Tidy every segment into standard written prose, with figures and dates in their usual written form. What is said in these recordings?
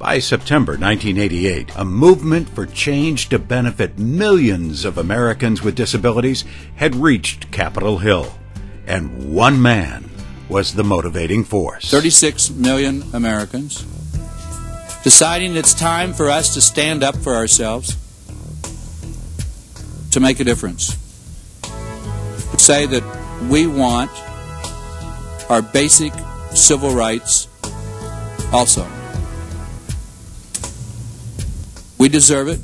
By September 1988, a movement for change to benefit millions of Americans with disabilities had reached Capitol Hill, and one man was the motivating force. 36 million Americans deciding it's time for us to stand up for ourselves, to make a difference, to say that we want our basic civil rights also. We deserve it,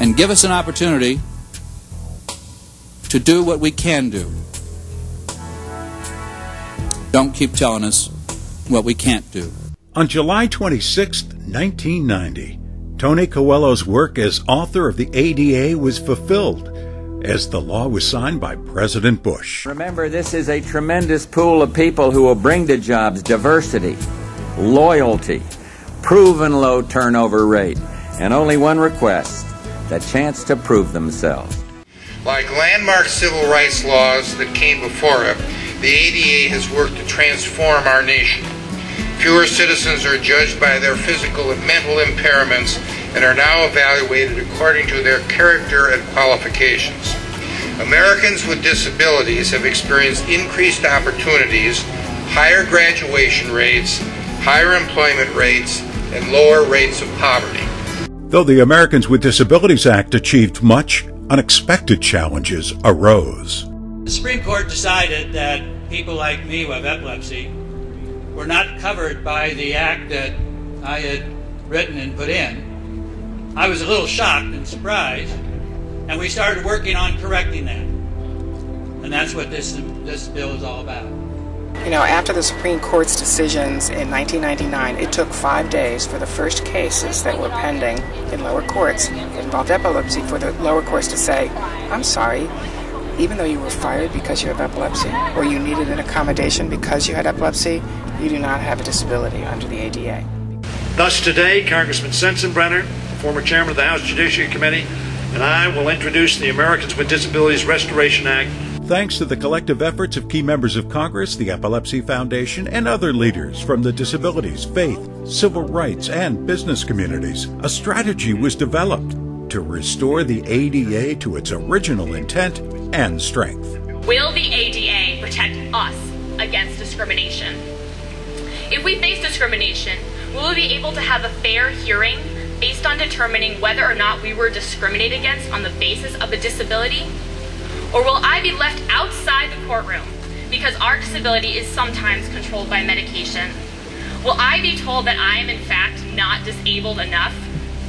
and give us an opportunity to do what we can do. Don't keep telling us what we can't do. On July 26, 1990, Tony Coelho's work as author of the ADA was fulfilled as the law was signed by President Bush. Remember, this is a tremendous pool of people who will bring to jobs diversity, loyalty, proven low turnover rate, and only one request, the chance to prove themselves. Like landmark civil rights laws that came before it, the ADA has worked to transform our nation. Fewer citizens are judged by their physical and mental impairments and are now evaluated according to their character and qualifications. Americans with disabilities have experienced increased opportunities, higher graduation rates, higher employment rates, and lower rates of poverty. Though the Americans with Disabilities Act achieved much, unexpected challenges arose. The Supreme Court decided that people like me who have epilepsy were not covered by the act that I had written and put in. I was a little shocked and surprised, and we started working on correcting that. And that's what this bill is all about. You know, after the Supreme Court's decisions in 1999, it took 5 days for the first cases that were pending in lower courts that involved epilepsy for the lower courts to say, I'm sorry, even though you were fired because you have epilepsy, or you needed an accommodation because you had epilepsy, you do not have a disability under the ADA. Thus today, Congressman Sensenbrenner, former chairman of the House Judiciary Committee, and I will introduce the Americans with Disabilities Restoration Act. Thanks to the collective efforts of key members of Congress, the Epilepsy Foundation, and other leaders from the disabilities, faith, civil rights, and business communities, a strategy was developed to restore the ADA to its original intent and strength. Will the ADA protect us against discrimination? If we face discrimination, will we be able to have a fair hearing based on determining whether or not we were discriminated against on the basis of a disability? Or will I be left outside the courtroom because our disability is sometimes controlled by medication? Will I be told that I am in fact not disabled enough?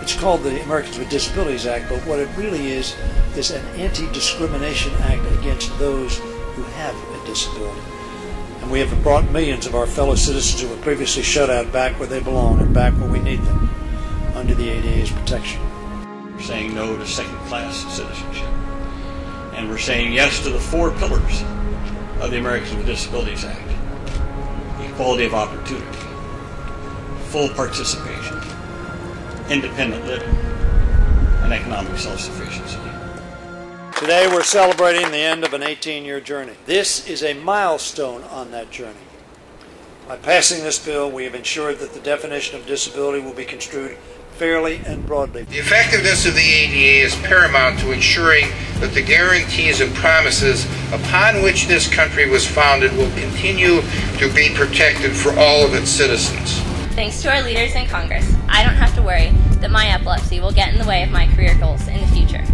It's called the Americans with Disabilities Act, but what it really is an anti-discrimination act against those who have a disability. And we have brought millions of our fellow citizens who were previously shut out back where they belong and back where we need them under the ADA's protection. We're saying no to second-class citizenship. And we're saying yes to the 4 pillars of the Americans with Disabilities Act. Equality of opportunity, full participation, independent living, and economic self-sufficiency. Today we're celebrating the end of an 18-year journey. This is a milestone on that journey. By passing this bill, we have ensured that the definition of disability will be construed fairly and broadly. The effectiveness of the ADA is paramount to ensuring that the guarantees and promises upon which this country was founded will continue to be protected for all of its citizens. Thanks to our leaders in Congress, I don't have to worry that my epilepsy will get in the way of my career goals in the future.